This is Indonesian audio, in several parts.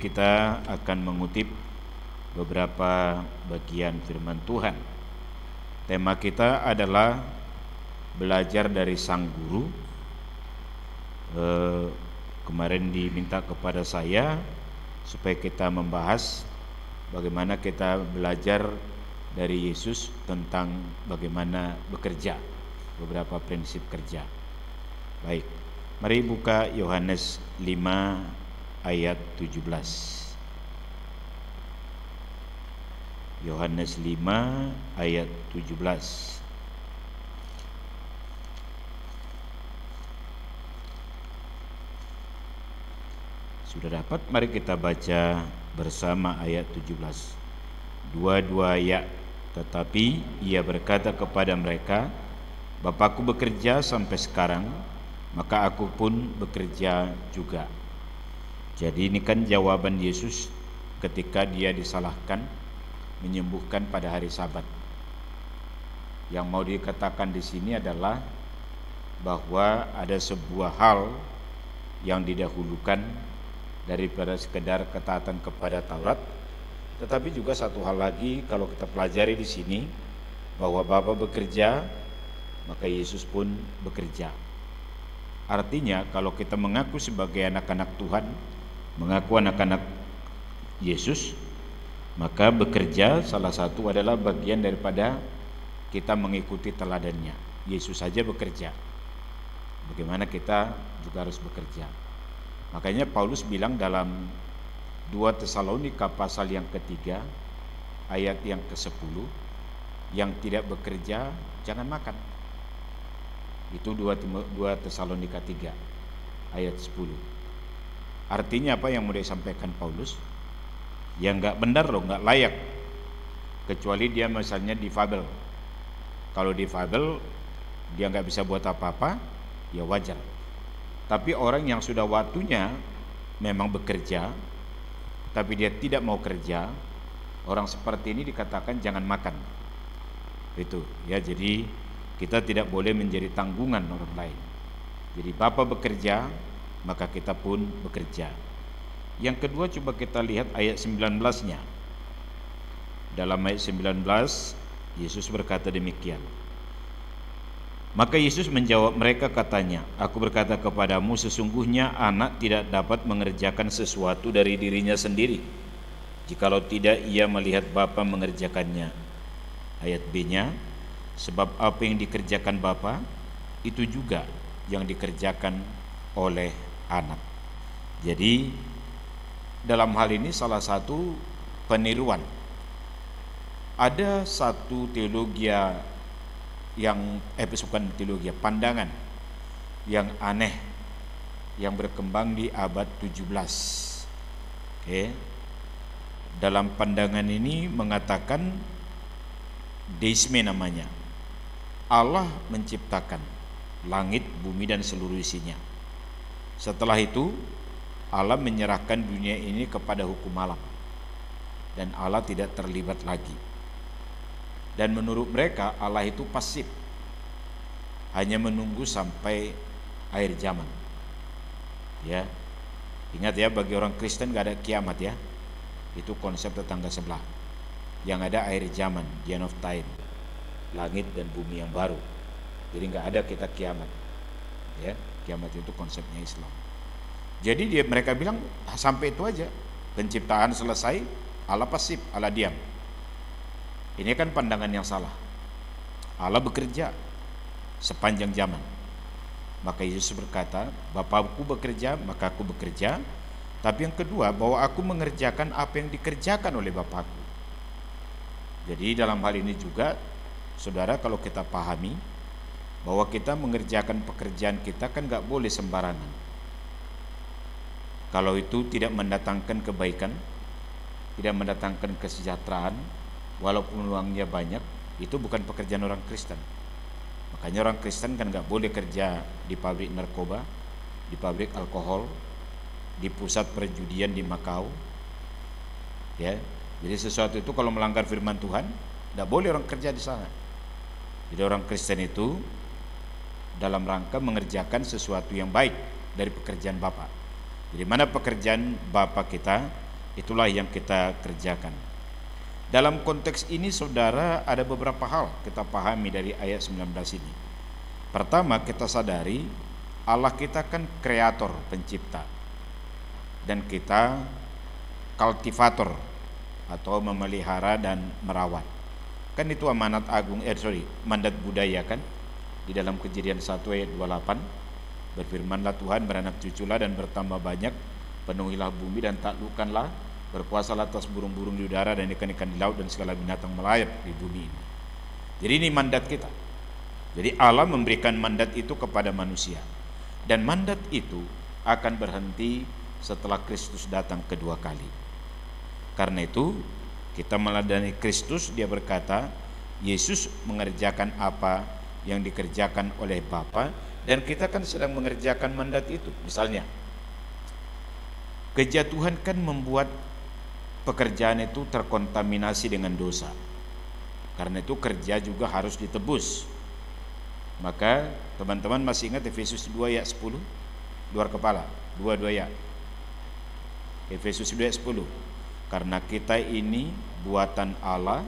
kita akan mengutip beberapa bagian firman Tuhan. Tema kita adalah belajar dari sang guru. Kemarin diminta kepada saya supaya kita membahas bagaimana kita belajar dari Yesus tentang bagaimana bekerja, beberapa prinsip kerja. Baik, mari buka Yohanes 5 ayat 17. Yohanes 5 ayat 17. Sudah dapat? Mari kita baca bersama ayat 17. Dua-dua ya. Tetapi ia berkata kepada mereka, Bapakku bekerja sampai sekarang, maka aku pun bekerja juga. Jadi ini kan jawaban Yesus ketika dia disalahkan menyembuhkan pada hari Sabat. Yang mau dikatakan di sini adalah bahwa ada sebuah hal yang didahulukan daripada sekedar ketaatan kepada Taurat, tetapi juga satu hal lagi kalau kita pelajari di sini bahwa Bapa bekerja, maka Yesus pun bekerja. Artinya kalau kita mengaku sebagai anak-anak Tuhan, mengaku anak-anak Yesus, maka bekerja salah satu adalah bagian daripada kita mengikuti teladannya. Yesus saja bekerja, bagaimana kita juga harus bekerja. Makanya Paulus bilang dalam 2 Tesalonika pasal yang ketiga ayat yang ke-10, yang tidak bekerja jangan makan. Itu 2 Tesalonika 3 ayat 10. Artinya apa yang mau disampaikan Paulus? Yang gak benar loh, gak layak, kecuali dia misalnya difabel. Kalau difabel dia gak bisa buat apa-apa, ya wajar. Tapi orang yang sudah waktunya memang bekerja, tapi dia tidak mau kerja, orang seperti ini dikatakan jangan makan. Itu ya, jadi kita tidak boleh menjadi tanggungan orang lain. Jadi Bapa bekerja, maka kita pun bekerja. Yang kedua, coba kita lihat ayat 19-nya. Dalam ayat 19 Yesus berkata demikian. Maka Yesus menjawab mereka katanya, Aku berkata kepadamu, sesungguhnya anak tidak dapat mengerjakan sesuatu dari dirinya sendiri, jikalau tidak ia melihat Bapa mengerjakannya. Ayat B-nya, sebab apa yang dikerjakan Bapa, itu juga yang dikerjakan oleh anak. Jadi dalam hal ini salah satu peniruan. Ada satu teologi yang bukan teologi, pandangan yang aneh yang berkembang di abad 17. Dalam pandangan ini mengatakan deisme namanya. Allah menciptakan langit, bumi dan seluruh isinya. Setelah itu Allah menyerahkan dunia ini kepada hukum alam dan Allah tidak terlibat lagi. Dan menurut mereka Allah itu pasif, hanya menunggu sampai akhir zaman. Ya, ingat ya, bagi orang Kristen gak ada kiamat ya. Itu konsep tetangga sebelah. Yang ada akhir zaman, the end of time, langit dan bumi yang baru. Jadi gak ada kita kiamat. Ya, kiamat itu konsepnya Islam. Jadi mereka bilang sampai itu aja, penciptaan selesai, Allah pasif, Allah diam. Ini kan pandangan yang salah. Allah bekerja sepanjang zaman. Maka Yesus berkata, Bapakku bekerja, maka aku bekerja. Tapi yang kedua, bahwa aku mengerjakan apa yang dikerjakan oleh Bapakku. Jadi dalam hal ini juga, saudara, kalau kita pahami bahwa kita mengerjakan pekerjaan kita kan gak boleh sembarangan. Kalau itu tidak mendatangkan kebaikan, tidak mendatangkan kesejahteraan, walaupun uangnya banyak, itu bukan pekerjaan orang Kristen. Makanya orang Kristen kan gak boleh kerja di pabrik narkoba, di pabrik alkohol, di pusat perjudian di Makau. Ya, jadi sesuatu itu kalau melanggar firman Tuhan, gak boleh orang kerja di sana. Jadi orang Kristen itu dalam rangka mengerjakan sesuatu yang baik dari pekerjaan Bapa. Jadi mana pekerjaan Bapa kita? Itulah yang kita kerjakan. Dalam konteks ini saudara, ada beberapa hal kita pahami dari ayat 19 ini. Pertama, kita sadari Allah kita kan kreator, pencipta, dan kita kultivator atau memelihara dan merawat. Kan itu amanat agung, mandat budaya kan, di dalam Kejadian 1 ayat 28, berfirmanlah Tuhan, beranak cuculah dan bertambah banyak, penuhilah bumi dan taklukkanlah, berkuasalah atas burung-burung di udara dan ikan-ikan di laut dan segala binatang melayap di bumi ini. Jadi ini mandat kita. Jadi Allah memberikan mandat itu kepada manusia, dan mandat itu akan berhenti setelah Kristus datang kedua kali. Karena itu kita meladani Kristus. Dia berkata, Yesus mengerjakan apa yang dikerjakan oleh Bapa, dan kita kan sedang mengerjakan mandat itu. Misalnya, kejatuhan kan membuat pekerjaan itu terkontaminasi dengan dosa. Karena itu kerja juga harus ditebus. Maka teman-teman masih ingat Efesus 2 ayat 10? Luar kepala, 2 ya. Efesus 2 ayat 10. Karena kita ini buatan Allah,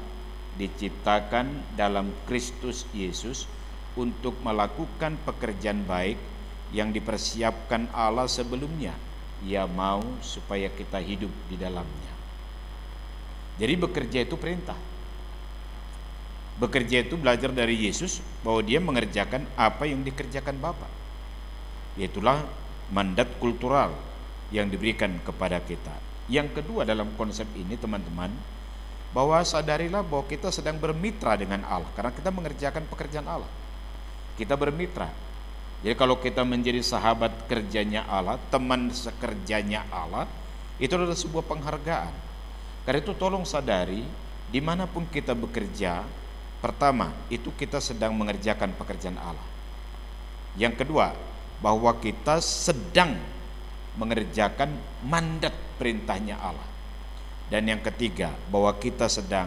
diciptakan dalam Kristus Yesus untuk melakukan pekerjaan baik yang dipersiapkan Allah sebelumnya. Ia mau supaya kita hidup di dalamnya. Jadi bekerja itu perintah. Bekerja itu belajar dari Yesus bahwa dia mengerjakan apa yang dikerjakan Bapa. Yaitulah mandat kultural yang diberikan kepada kita. Yang kedua dalam konsep ini teman-teman, bahwa sadarilah bahwa kita sedang bermitra dengan Allah, karena kita mengerjakan pekerjaan Allah. Kita bermitra. Jadi kalau kita menjadi sahabat kerjanya Allah, teman sekerjanya Allah, itu adalah sebuah penghargaan. Karena itu tolong sadari, dimanapun kita bekerja, pertama itu kita sedang mengerjakan pekerjaan Allah. Yang kedua, bahwa kita sedang mengerjakan mandat perintahnya Allah. Dan yang ketiga, bahwa kita sedang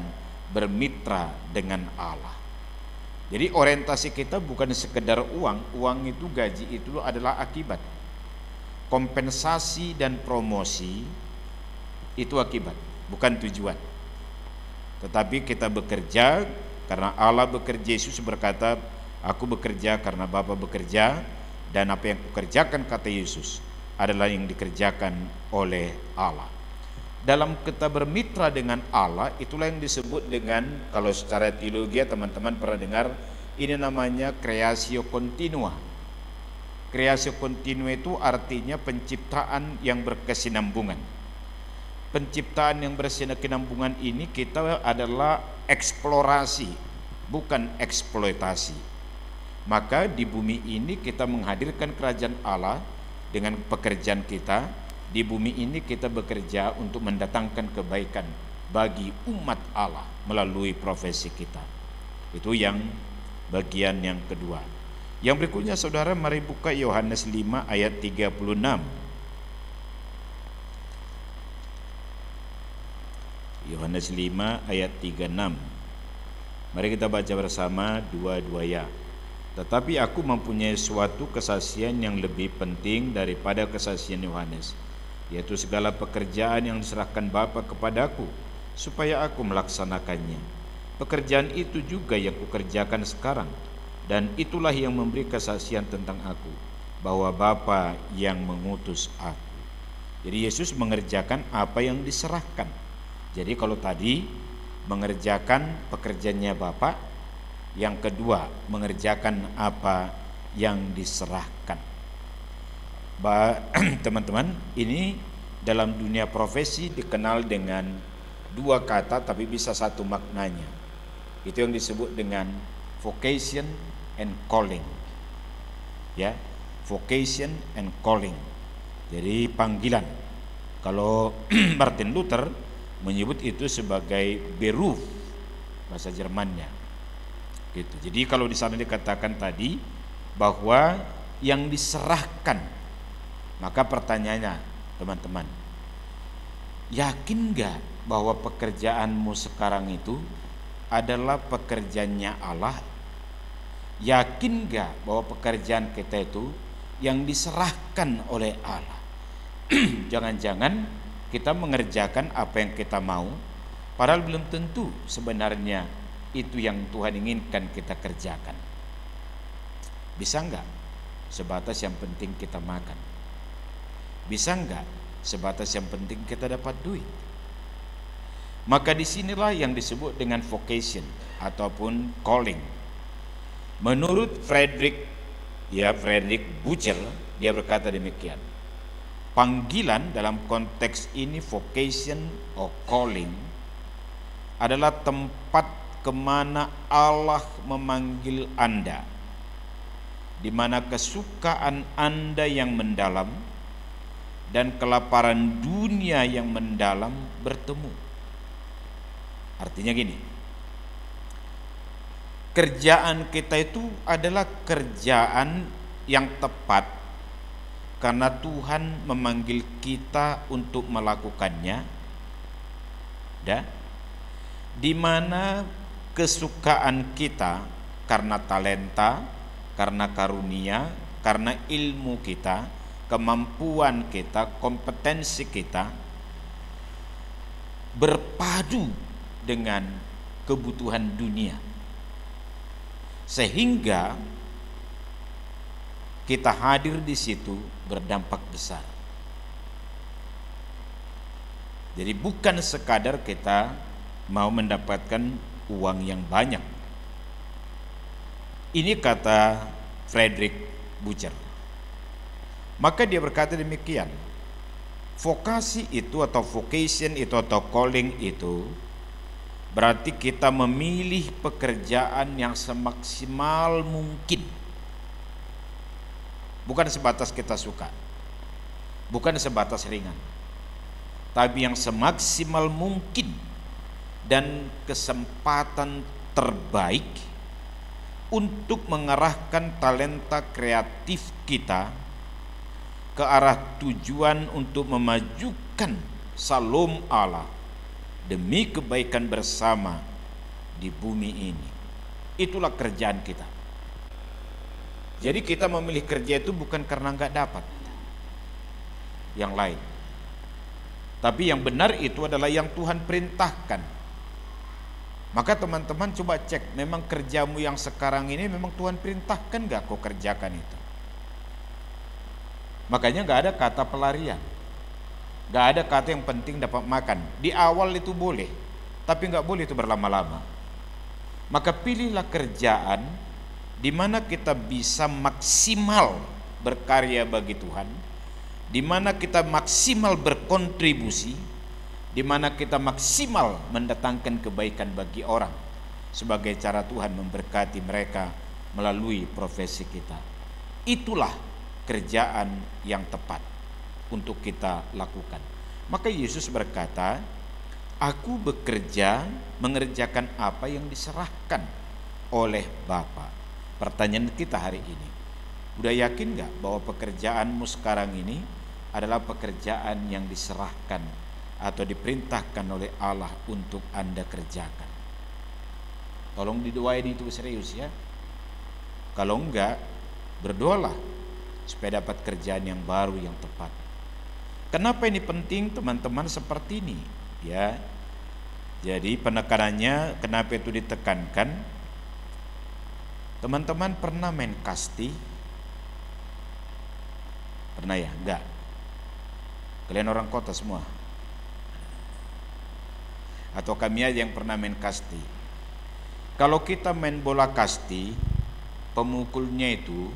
bermitra dengan Allah. Jadi orientasi kita bukan sekedar uang. Uang itu, gaji itu adalah akibat. Kompensasi dan promosi itu akibat, bukan tujuan. Tetapi kita bekerja karena Allah bekerja. Yesus berkata, aku bekerja karena Bapa bekerja, dan apa yang kukerjakan, kata Yesus, adalah yang dikerjakan oleh Allah. Dalam kita bermitra dengan Allah, itulah yang disebut dengan, kalau secara teologi teman-teman pernah dengar, ini namanya creatio continua. Creatio continua itu artinya penciptaan yang berkesinambungan. Penciptaan yang berkesinambungan ini kita adalah eksplorasi, bukan eksploitasi. Maka di bumi ini kita menghadirkan kerajaan Allah dengan pekerjaan kita. Di bumi ini kita bekerja untuk mendatangkan kebaikan bagi umat Allah melalui profesi kita. Itu yang bagian yang kedua. Yang berikutnya saudara, mari buka Yohanes 5 ayat 36. Yohanes 5 ayat 36. Mari kita baca bersama dua-dua ya. Tetapi aku mempunyai suatu kesaksian yang lebih penting daripada kesaksian Yohanes, yaitu segala pekerjaan yang diserahkan Bapa kepadaku, supaya aku melaksanakannya. Pekerjaan itu juga yang kukerjakan sekarang, dan itulah yang memberi kesaksian tentang aku, bahwa Bapa yang mengutus aku. Jadi Yesus mengerjakan apa yang diserahkan. Jadi kalau tadi mengerjakan pekerjaannya Bapa, yang kedua mengerjakan apa yang diserahkan. Teman-teman, ini dalam dunia profesi dikenal dengan dua kata tapi bisa satu maknanya. Itu yang disebut dengan vocation and calling. Ya, vocation and calling. Jadi panggilan. Kalau Martin Luther menyebut itu sebagai Beruf, bahasa Jermannya. Gitu. Jadi kalau di sana dikatakan tadi bahwa yang diserahkan, maka pertanyaannya teman-teman, yakin gak bahwa pekerjaanmu sekarang itu adalah pekerjaannya Allah? Yakin gak bahwa pekerjaan kita itu yang diserahkan oleh Allah? Jangan-jangan kita mengerjakan apa yang kita mau, padahal belum tentu sebenarnya itu yang Tuhan inginkan kita kerjakan. Bisa enggak? Sebatas yang penting kita makan. Bisa enggak? Sebatas yang penting kita dapat duit. Maka disinilah yang disebut dengan vocation ataupun calling. Menurut Frederick Buechel, dia berkata demikian. Panggilan dalam konteks ini, vocation or calling, adalah tempat kemana Allah memanggil Anda, di mana kesukaan Anda yang mendalam dan kelaparan dunia yang mendalam bertemu. Artinya gini, kerjaan kita itu adalah kerjaan yang tepat karena Tuhan memanggil kita untuk melakukannya, di mana kesukaan kita karena talenta, karena karunia, karena ilmu kita, kemampuan kita, kompetensi kita berpadu dengan kebutuhan dunia, sehingga kita hadir di situ berdampak besar. Jadi bukan sekadar kita mau mendapatkan uang yang banyak. Ini kata Frederick Buechel. Maka dia berkata demikian, vokasi itu atau vocation itu atau calling itu berarti kita memilih pekerjaan yang semaksimal mungkin. Bukan sebatas kita suka, bukan sebatas ringan, tapi yang semaksimal mungkin dan kesempatan terbaik untuk mengarahkan talenta kreatif kita ke arah tujuan untuk memajukan Shalom Allah demi kebaikan bersama di bumi ini. Itulah kerjaan kita. Jadi kita memilih kerja itu bukan karena nggak dapat yang lain, tapi yang benar itu adalah yang Tuhan perintahkan. Maka teman-teman coba cek, memang kerjamu yang sekarang ini memang Tuhan perintahkan nggak kau kerjakan itu. Makanya nggak ada kata pelarian, nggak ada kata yang penting dapat makan. Di awal itu boleh, tapi nggak boleh itu berlama-lama. Maka pilihlah kerjaan di mana kita bisa maksimal berkarya bagi Tuhan, di mana kita maksimal berkontribusi, di mana kita maksimal mendatangkan kebaikan bagi orang sebagai cara Tuhan memberkati mereka melalui profesi kita. Itulah kerjaan yang tepat untuk kita lakukan. Maka Yesus berkata, aku bekerja mengerjakan apa yang diserahkan oleh Bapa. Pertanyaan kita hari ini, udah yakin gak bahwa pekerjaanmu sekarang ini adalah pekerjaan yang diserahkan atau diperintahkan oleh Allah untuk Anda kerjakan? Tolong didoain itu serius ya. Kalau enggak, berdoalah supaya dapat kerjaan yang baru yang tepat. Kenapa ini penting teman-teman seperti ini ya? Jadi penekanannya kenapa itu ditekankan? Teman-teman pernah main kasti? Pernah ya? Enggak? Kalian orang kota semua? Atau kami aja yang pernah main kasti? Kalau kita main bola kasti, pemukulnya itu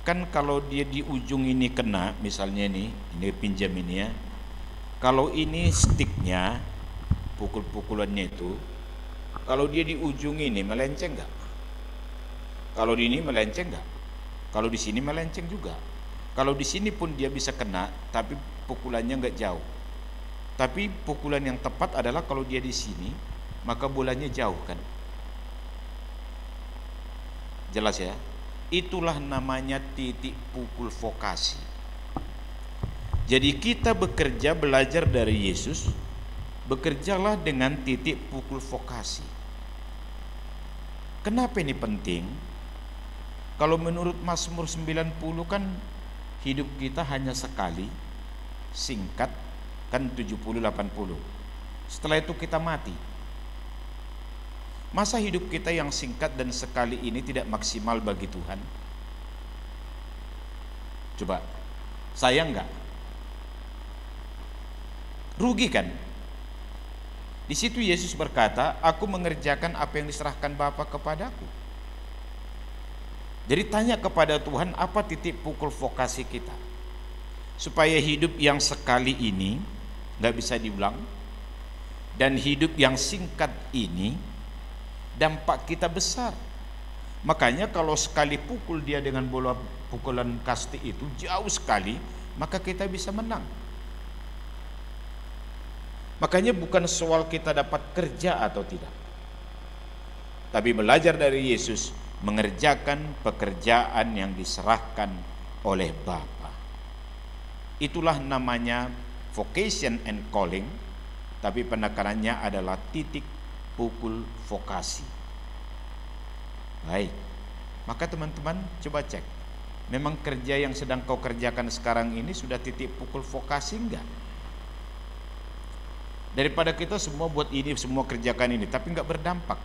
kan kalau dia di ujung ini kena, misalnya ini pinjam ini ya. Kalau ini sticknya, pukul-pukulannya itu, kalau dia di ujung ini melenceng enggak? Kalau di ini melenceng enggak? Kalau di sini melenceng juga. Kalau di sini pun dia bisa kena, tapi pukulannya enggak jauh. Tapi pukulan yang tepat adalah kalau dia di sini, maka bolanya jauh kan? Jelas ya? Itulah namanya titik pukul vokasi. Jadi kita bekerja belajar dari Yesus, bekerjalah dengan titik pukul vokasi. Kenapa ini penting? Kalau menurut Mazmur 90 kan hidup kita hanya sekali, singkat, kan 70-80. Setelah itu kita mati. Masa hidup kita yang singkat dan sekali ini tidak maksimal bagi Tuhan? Coba, sayang nggak? Rugi kan? Di situ Yesus berkata, aku mengerjakan apa yang diserahkan Bapa kepadaku. Jadi tanya kepada Tuhan, apa titik pukul vokasi kita? Supaya hidup yang sekali ini nggak bisa diulang, dan hidup yang singkat ini dampak kita besar. Makanya kalau sekali pukul dia dengan bola pukulan kasti itu jauh sekali, maka kita bisa menang. Makanya bukan soal kita dapat kerja atau tidak, tapi belajar dari Yesus mengerjakan pekerjaan yang diserahkan oleh Bapa. Itulah namanya vocation and calling, tapi penekanannya adalah titik pukul vokasi. Baik, maka teman-teman coba cek, memang kerja yang sedang kau kerjakan sekarang ini sudah titik pukul vokasi enggak? Daripada kita semua buat ini, semua kerjakan ini, tapi enggak berdampak.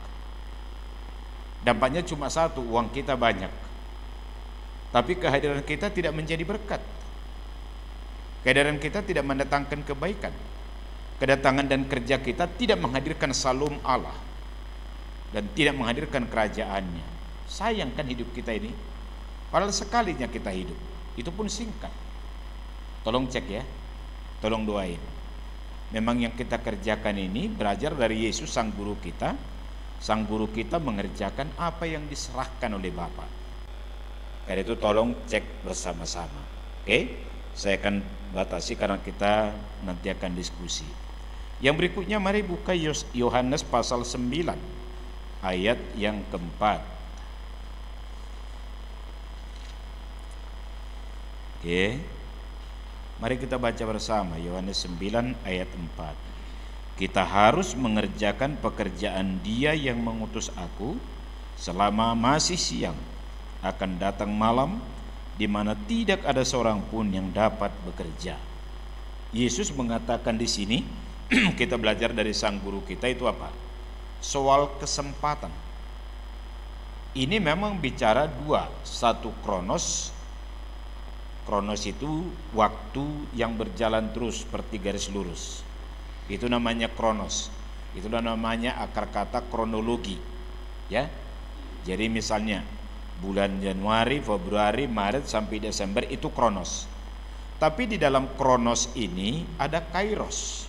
Dampaknya cuma satu, uang kita banyak, tapi kehadiran kita tidak menjadi berkat. Kehadiran kita tidak mendatangkan kebaikan. Kedatangan dan kerja kita tidak menghadirkan salum Allah dan tidak menghadirkan kerajaannya. Sayang kan hidup kita ini, padahal sekalinya kita hidup, itu pun singkat. Tolong cek ya, tolong doain. Memang yang kita kerjakan ini belajar dari Yesus sang guru kita. Sang guru kita mengerjakan apa yang diserahkan oleh Bapa. Karena itu tolong cek bersama-sama. Oke, saya akan batasi karena kita nanti akan diskusi. Yang berikutnya mari buka Yohanes pasal 9 ayat yang keempat. Oke, mari kita baca bersama Yohanes 9 ayat 4. Kita harus mengerjakan pekerjaan Dia yang mengutus aku selama masih siang. Akan datang malam di mana tidak ada seorang pun yang dapat bekerja. Yesus mengatakan di sini, kita belajar dari sang guru kita itu apa? Soal kesempatan. Ini memang bicara dua, satu kronos. Kronos itu waktu yang berjalan terus seperti garis lurus. Itu namanya kronos. Itu namanya akar kata kronologi. Ya. Jadi misalnya bulan Januari, Februari, Maret sampai Desember itu kronos. Tapi di dalam kronos ini ada kairos.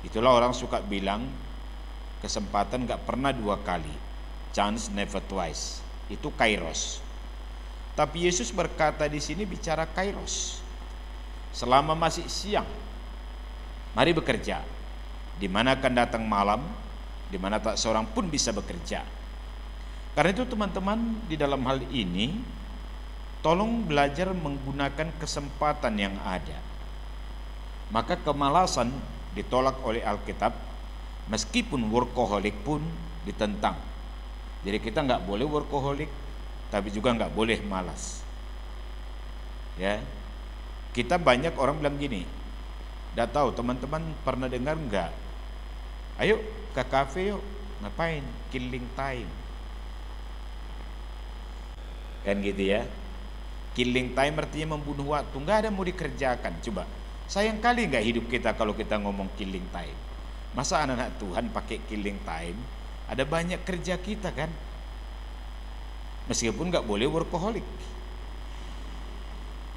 Itulah orang suka bilang kesempatan gak pernah dua kali, chance never twice. Itu kairos. Tapi Yesus berkata di sini bicara kairos. Selama masih siang, mari bekerja. Di mana akan datang malam, di mana tak seorang pun bisa bekerja. Karena itu teman-teman, di dalam hal ini tolong belajar menggunakan kesempatan yang ada. Maka kemalasan ditolak oleh Alkitab, meskipun workaholic pun ditentang. Jadi kita nggak boleh workaholic, tapi juga nggak boleh malas. Ya, kita banyak orang bilang gini, nggak tahu teman-teman pernah dengar nggak? Ayo ke kafe yuk, ngapain? Killing time. Kan gitu ya. Killing time artinya membunuh waktu, nggak ada mau dikerjakan. Coba, sayang kali nggak hidup kita kalau kita ngomong killing time. Masa anak-anak Tuhan pakai killing time? Ada banyak kerja kita kan. Meskipun nggak boleh workaholic.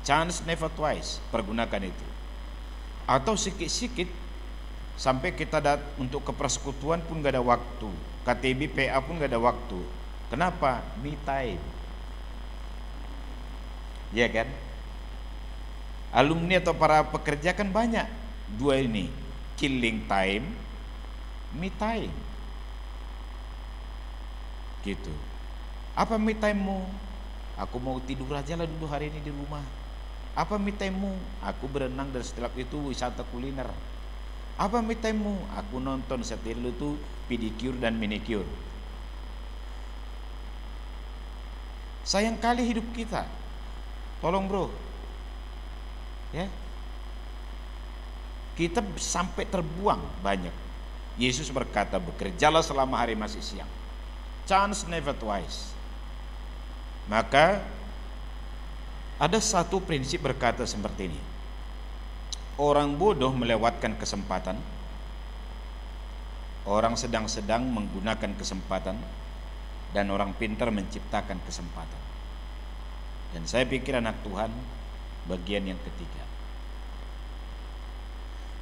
Chance never twice, pergunakan itu. Atau sikit-sikit sampai kita untuk ke persekutuan pun nggak ada waktu, KTB PA pun nggak ada waktu. Kenapa? Me time. Ya kan? Alumni atau para pekerja kan banyak dua ini, killing time, me time. Gitu. Apa me time-mu? Aku mau tidur aja lah dulu hari ini di rumah. Apa me time-mu? Aku berenang dan setelah itu wisata kuliner. Apa me time-mu? Aku nonton setelah itu pedicure dan manicure. Sayang kali hidup kita. Tolong bro, ya. Kita sampai terbuang banyak. Yesus berkata, bekerjalah selama hari masih siang. Chance never twice. Maka ada satu prinsip berkata seperti ini. Orang bodoh melewatkan kesempatan. Orang sedang-sedang menggunakan kesempatan. Dan orang pintar menciptakan kesempatan. Dan saya pikir anak Tuhan bagian yang ketiga.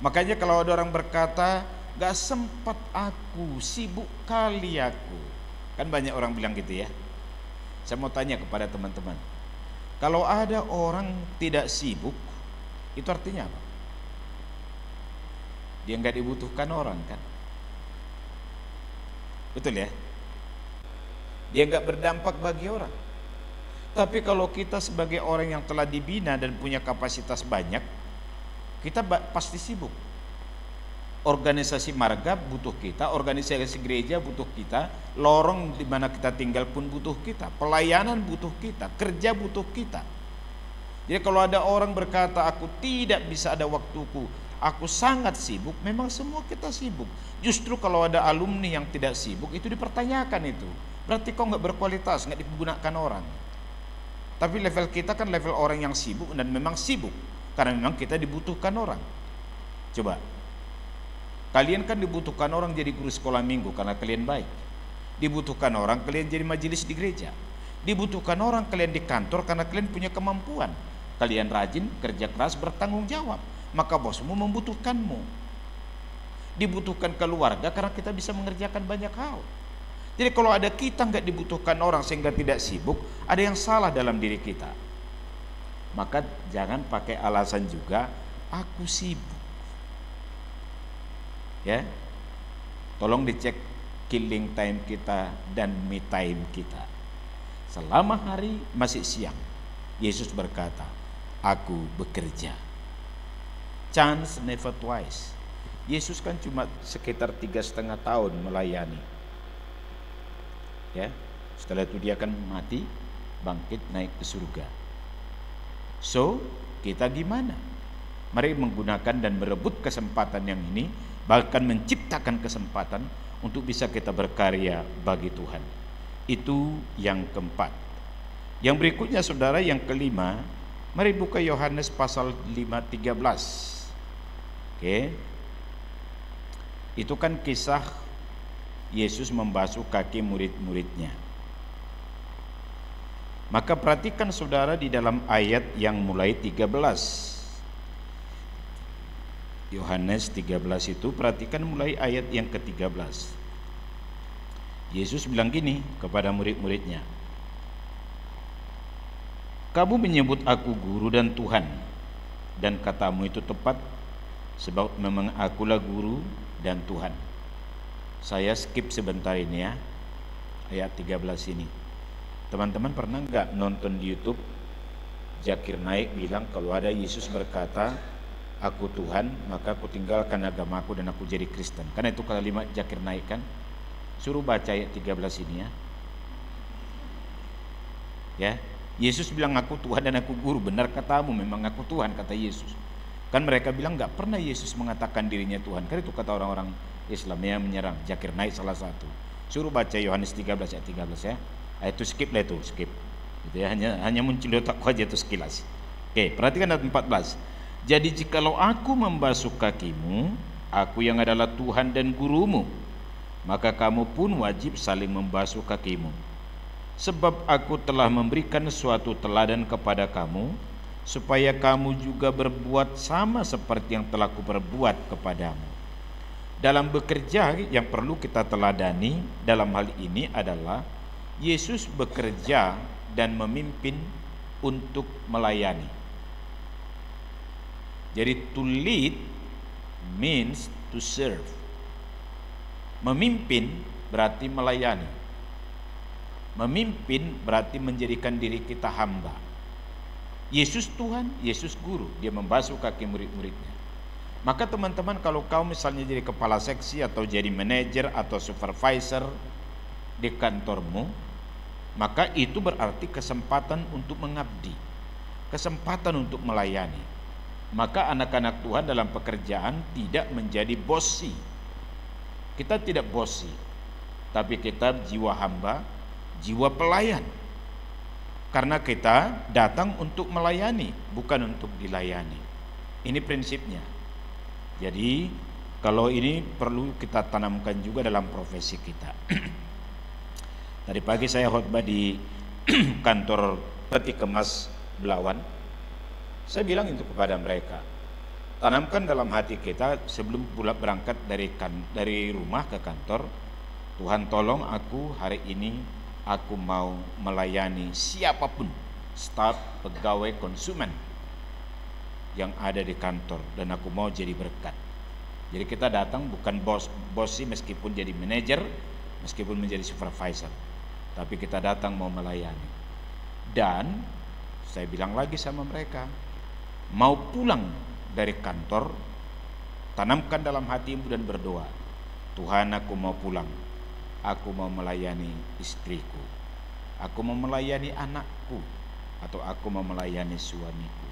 Makanya kalau ada orang berkata, gak sempat aku, sibuk kali aku. Kan banyak orang bilang gitu ya. Saya mau tanya kepada teman-teman, kalau ada orang tidak sibuk, itu artinya apa? Dia gak dibutuhkan orang kan? Betul ya? Dia gak berdampak bagi orang. Tapi kalau kita sebagai orang yang telah dibina dan punya kapasitas banyak, kita pasti sibuk. Organisasi marga butuh kita, organisasi gereja butuh kita, lorong di mana kita tinggal pun butuh kita, pelayanan butuh kita, kerja butuh kita. Jadi kalau ada orang berkata aku tidak bisa ada waktuku, aku sangat sibuk, memang semua kita sibuk. Justru kalau ada alumni yang tidak sibuk, itu dipertanyakan itu. Berarti kau nggak berkualitas, nggak digunakan orang. Tapi level kita kan level orang yang sibuk, dan memang sibuk karena memang kita dibutuhkan orang. Coba, kalian kan dibutuhkan orang jadi guru sekolah minggu karena kalian baik. Dibutuhkan orang kalian jadi majelis di gereja. Dibutuhkan orang kalian di kantor karena kalian punya kemampuan. Kalian rajin, kerja keras, bertanggung jawab. Maka bosmu membutuhkanmu. Dibutuhkan keluarga karena kita bisa mengerjakan banyak hal. Jadi kalau ada kita nggak dibutuhkan orang sehingga tidak sibuk, ada yang salah dalam diri kita. Maka jangan pakai alasan juga, aku sibuk. Ya, tolong dicek killing time kita dan me time kita. Selama hari masih siang, Yesus berkata, aku bekerja. Chance never twice. Yesus kan cuma sekitar 3,5 tahun melayani. Ya, setelah itu dia akan mati, bangkit, naik ke surga. So, kita gimana? Mari menggunakan dan merebut kesempatan yang ini, bahkan menciptakan kesempatan untuk bisa kita berkarya bagi Tuhan. Itu yang keempat. Yang berikutnya saudara, yang kelima, mari buka Yohanes pasal 5:13. Oke. Itu kan kisah Yesus membasuh kaki murid-muridnya. Maka perhatikan saudara di dalam ayat yang mulai 13. Yohanes 13 itu, perhatikan mulai ayat yang ke-13. Yesus bilang gini kepada murid-muridnya, kamu menyebut aku guru dan Tuhan, dan katamu itu tepat, sebab memang akulah guru dan Tuhan. Saya skip sebentar ini ya, ayat 13 ini. Teman-teman pernah nggak nonton di YouTube Zakir Naik bilang kalau ada Yesus berkata, aku Tuhan, maka aku tinggalkan agamaku dan aku jadi Kristen. Karena itu kalimat Zakir Naik kan. Suruh baca ayat 13 ini ya. Ya, Yesus bilang aku Tuhan dan aku guru. Benar katamu, memang aku Tuhan, kata Yesus. Kan mereka bilang nggak pernah Yesus mengatakan dirinya Tuhan. Kan itu kata orang-orang Islam yang menyerang. Zakir Naik salah satu. Suruh baca Yohanes 13 ayat 13 ya. Itu skip lah, itu skip. Gitu ya, hanya muncul di otakku aja itu sekilas. Oke, perhatikan ayat 14. Jadi jikalau aku membasuh kakimu, aku yang adalah Tuhan dan gurumu, maka kamu pun wajib saling membasuh kakimu. Sebab aku telah memberikan suatu teladan kepada kamu, supaya kamu juga berbuat sama seperti yang telah kuperbuat kepadamu. Dalam bekerja yang perlu kita teladani dalam hal ini adalah Yesus bekerja dan memimpin untuk melayani. Jadi to lead means to serve. Memimpin berarti melayani. Memimpin berarti menjadikan diri kita hamba. Yesus Tuhan, Yesus guru, dia membasuh kaki murid-muridnya. Maka teman-teman, kalau kau misalnya jadi kepala seksi atau jadi manajer atau supervisor di kantormu, maka itu berarti kesempatan untuk mengabdi, kesempatan untuk melayani. Maka anak-anak Tuhan dalam pekerjaan tidak menjadi bosi. Kita tidak bosi, tapi kita jiwa hamba, jiwa pelayan. Karena kita datang untuk melayani, bukan untuk dilayani. Ini prinsipnya. Jadi kalau ini perlu kita tanamkan juga dalam profesi kita. Tadi pagi saya khotbah di kantor Peti Kemas Belawan. Saya bilang itu kepada mereka, tanamkan dalam hati kita sebelum pulang berangkat dari rumah ke kantor, Tuhan tolong aku hari ini, aku mau melayani siapapun, staf, pegawai, konsumen yang ada di kantor, dan aku mau jadi berkat. Jadi kita datang bukan bosi meskipun jadi manajer, meskipun menjadi supervisor, tapi kita datang mau melayani. Dan saya bilang lagi sama mereka, mau pulang dari kantor, tanamkan dalam hatimu dan berdoa, Tuhan aku mau pulang, aku mau melayani istriku, aku mau melayani anakku, atau aku mau melayani suamiku.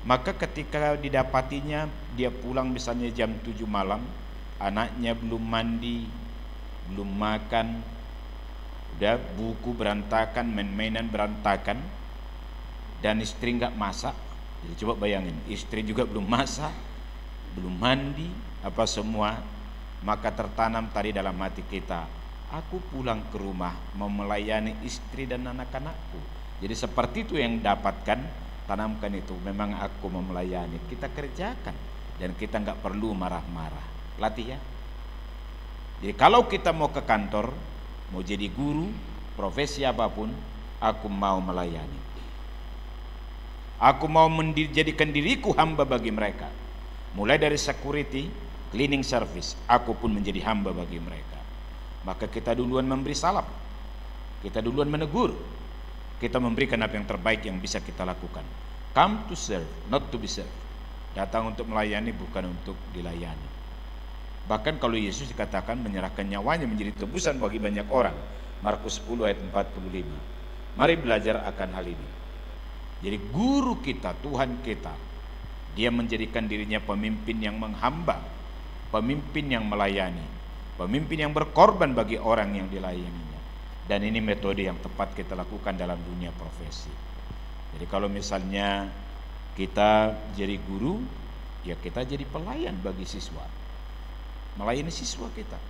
Maka ketika didapatinya dia pulang misalnya jam 7 malam, anaknya belum mandi, belum makan, udah buku berantakan, main-mainan berantakan, dan istri nggak masak. Jadi coba bayangin, istri juga belum masak, belum mandi, apa semua. Maka tertanam tadi dalam hati kita, aku pulang ke rumah mau melayani istri dan anak-anakku. Jadi seperti itu yang dapatkan, tanamkan itu, memang aku mau melayani, kita kerjakan, dan kita nggak perlu marah-marah. Latih ya. Jadi kalau kita mau ke kantor, mau jadi guru, profesi apapun, aku mau melayani. Aku mau menjadikan diriku hamba bagi mereka. Mulai dari security, cleaning service, aku pun menjadi hamba bagi mereka. Maka kita duluan memberi salam, kita duluan menegur, kita memberikan apa yang terbaik yang bisa kita lakukan. Come to serve, not to be served. Datang untuk melayani, bukan untuk dilayani. Bahkan kalau Yesus dikatakan menyerahkan nyawanya menjadi tebusan bagi banyak orang, Markus 10 ayat 45. Mari belajar akan hal ini. Jadi guru kita, Tuhan kita, dia menjadikan dirinya pemimpin yang menghamba, pemimpin yang melayani, pemimpin yang berkorban bagi orang yang dilayaninya. Dan ini metode yang tepat kita lakukan dalam dunia profesi. Jadi kalau misalnya kita jadi guru, ya kita jadi pelayan bagi siswa, melayani siswa kita,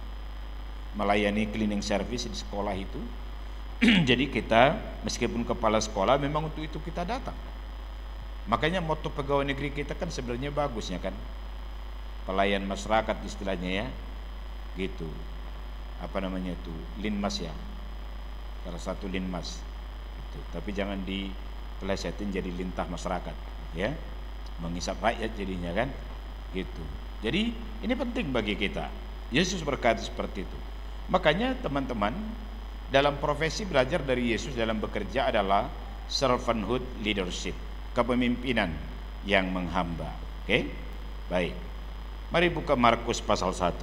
melayani cleaning service di sekolah itu. Jadi kita meskipun kepala sekolah, memang untuk itu kita datang. Makanya moto pegawai negeri kita kan sebenarnya bagusnya kan, pelayan masyarakat istilahnya ya, gitu. Apa namanya itu, linmas ya, salah satu linmas gitu. Tapi jangan dipelesetin jadi lintah masyarakat ya, menghisap rakyat jadinya kan, gitu. Jadi ini penting bagi kita. Yesus berkata seperti itu. Makanya teman-teman, dalam profesi belajar dari Yesus dalam bekerja adalah servanthood leadership, kepemimpinan yang menghamba. Oke? Baik. Mari buka Markus pasal 1.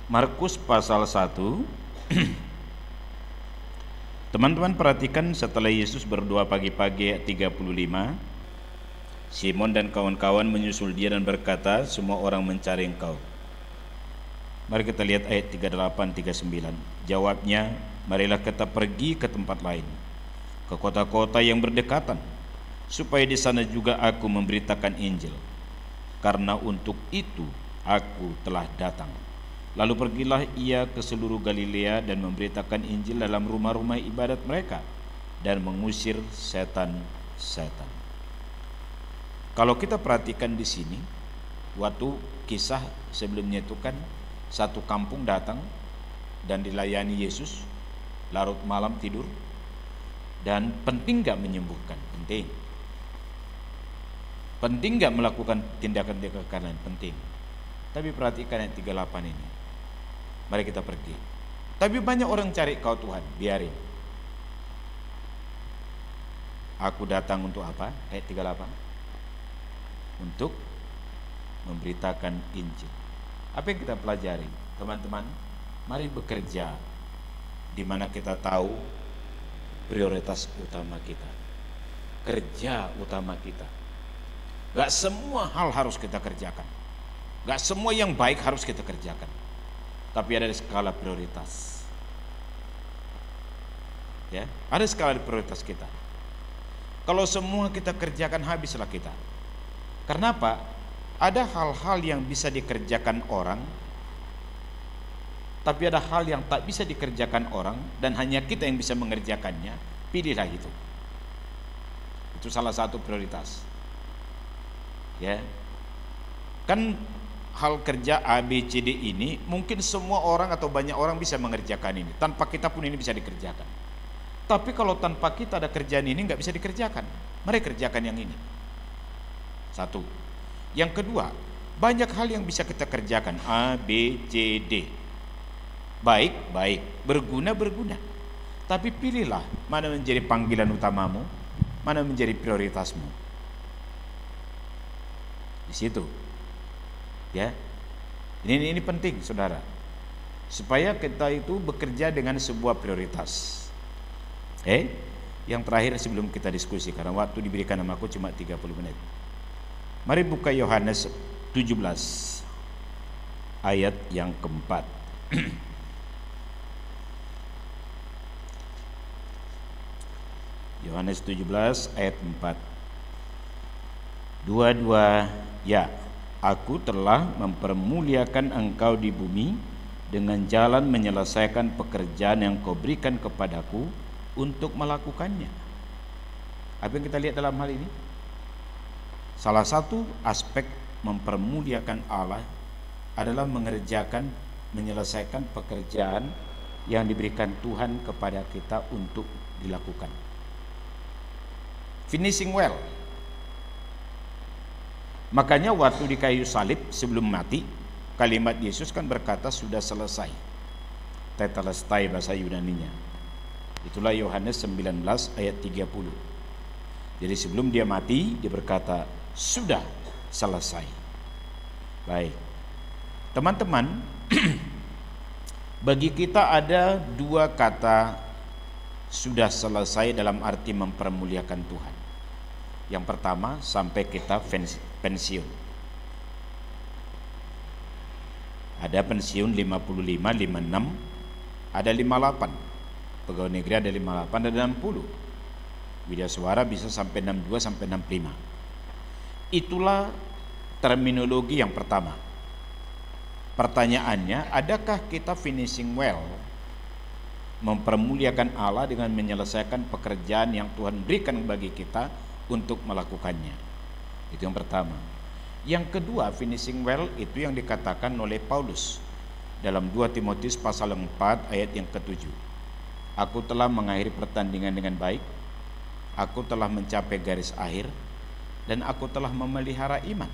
Markus pasal 1. Teman-teman perhatikan, setelah Yesus berdoa pagi-pagi ayat 35, Simon dan kawan-kawan menyusul dia dan berkata, semua orang mencari engkau. Mari kita lihat ayat 38-39. Jawabnya, marilah kita pergi ke tempat lain, ke kota-kota yang berdekatan, supaya di sana juga aku memberitakan Injil, karena untuk itu aku telah datang. Lalu pergilah ia ke seluruh Galilea dan memberitakan Injil dalam rumah-rumah ibadat mereka dan mengusir setan-setan. Kalau kita perhatikan di sini, waktu kisah sebelumnya itu kan satu kampung datang dan dilayani Yesus, larut malam tidur, dan penting gak menyembuhkan? Penting. Penting gak melakukan tindakan-tindakan lain? Penting. Tapi perhatikan ayat 38 ini. Mari kita pergi. Tapi banyak orang cari kau Tuhan, biarin. Aku datang untuk apa? Ayat 38. Untuk memberitakan Injil. Apa yang kita pelajari? Teman-teman, mari bekerja di mana kita tahu prioritas utama kita, kerja utama kita. Gak semua hal harus kita kerjakan, gak semua yang baik harus kita kerjakan, tapi ada skala prioritas. Ya, ada skala prioritas kita. Kalau semua kita kerjakan, habislah kita. Karena apa? Ada hal-hal yang bisa dikerjakan orang, tapi ada hal yang tak bisa dikerjakan orang, dan hanya kita yang bisa mengerjakannya. Pilihlah itu. Itu salah satu prioritas. Ya, kan hal kerja A, B, C, D ini mungkin semua orang atau banyak orang bisa mengerjakan ini. Tanpa kita pun ini bisa dikerjakan. Tapi kalau tanpa kita ada kerjaan ini nggak bisa dikerjakan. Mari kerjakan yang ini. Satu. Yang kedua, banyak hal yang bisa kita kerjakan, A, B, C, D. Baik, baik, berguna, berguna. Tapi pilihlah mana menjadi panggilan utamamu, mana menjadi prioritasmu. Di situ. Ya. Ini penting, Saudara. Supaya kita itu bekerja dengan sebuah prioritas. Yang terakhir sebelum kita diskusi, karena waktu diberikan sama aku cuma 30 menit. Mari buka Yohanes 17 ayat yang keempat. Yohanes 17 ayat 4. Dua-dua, ya, aku telah mempermuliakan engkau di bumi dengan jalan menyelesaikan pekerjaan yang kau berikan kepadaku untuk melakukannya. Apa yang kita lihat dalam hal ini? Salah satu aspek mempermuliakan Allah adalah menyelesaikan pekerjaan yang diberikan Tuhan kepada kita untuk dilakukan. Finishing well. Makanya waktu di kayu salib sebelum mati, kalimat Yesus kan berkata sudah selesai. Tetelestai bahasa Yunaninya. Itulah Yohanes 19 ayat 30. Jadi sebelum dia mati, dia berkata sudah selesai. Baik. Teman-teman, bagi kita ada dua kata sudah selesai dalam arti mempermuliakan Tuhan. Yang pertama, sampai kita pensiun. Ada pensiun 55, 56, ada 58. Pegawai negeri ada 58, ada 60. Widya suara bisa sampai 62 sampai 65. Itulah terminologi yang pertama. Pertanyaannya, adakah kita finishing well, mempermuliakan Allah dengan menyelesaikan pekerjaan yang Tuhan berikan bagi kita untuk melakukannya? Itu yang pertama. Yang kedua, finishing well itu yang dikatakan oleh Paulus dalam 2 Timotius pasal 4 ayat yang ke-7. Aku telah mengakhiri pertandingan dengan baik, aku telah mencapai garis akhir, dan aku telah memelihara iman.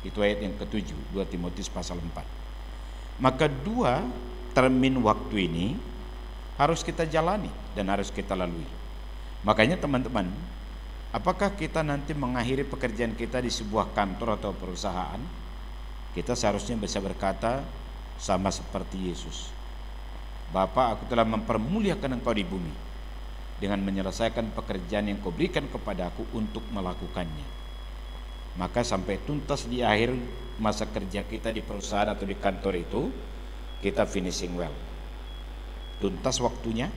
Itu ayat yang ke-7, 2 Timotius pasal 4. Maka dua termin waktu ini harus kita jalani dan harus kita lalui. Makanya teman-teman, apakah kita nanti mengakhiri pekerjaan kita di sebuah kantor atau perusahaan, kita seharusnya bisa berkata sama seperti Yesus. Bapa, aku telah mempermuliakan engkau di bumi dengan menyelesaikan pekerjaan yang kau berikan kepada aku untuk melakukannya. Maka sampai tuntas di akhir masa kerja kita di perusahaan atau di kantor itu, kita finishing well. Tuntas waktunya,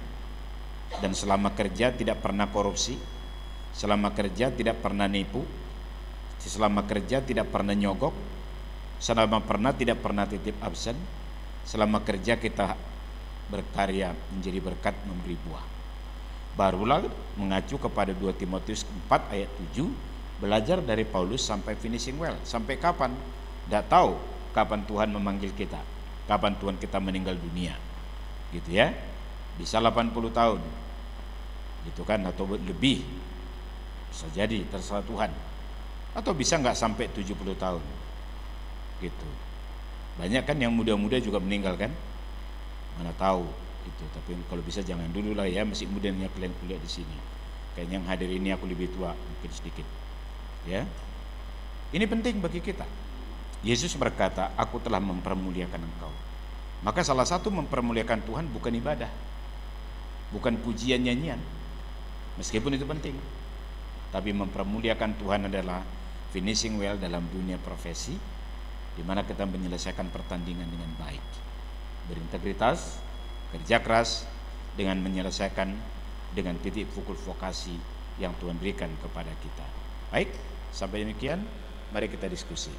dan selama kerja tidak pernah korupsi, selama kerja tidak pernah nipu, selama kerja tidak pernah nyogok, selama tidak pernah titip absen, selama kerja kita berkarya menjadi berkat, memberi buah. Barulah mengacu kepada 2 Timotius 4 ayat 7, belajar dari Paulus sampai finishing well. Sampai kapan? Tidak tahu kapan Tuhan memanggil kita, kapan Tuhan kita meninggal dunia, gitu ya. Bisa 80 tahun gitu kan, atau lebih, bisa jadi, terserah Tuhan. Atau bisa nggak sampai 70 tahun gitu. Banyak kan yang muda-muda juga meninggal kan, mana tahu itu. Tapi kalau bisa jangan dulu lah ya, masih mudanya kalian kuliah di sini. Kayaknya yang hadir ini aku lebih tua mungkin sedikit ya. Ini penting bagi kita. Yesus berkata, aku telah mempermuliakan engkau. Maka salah satu mempermuliakan Tuhan bukan ibadah, bukan pujian nyanyian, meskipun itu penting, tapi mempermuliakan Tuhan adalah finishing well dalam dunia profesi, di mana kita menyelesaikan pertandingan dengan baik, berintegritas, kerja keras, dengan menyelesaikan dengan titik fokus vokasi yang Tuhan berikan kepada kita. Baik, sampai demikian, mari kita diskusi.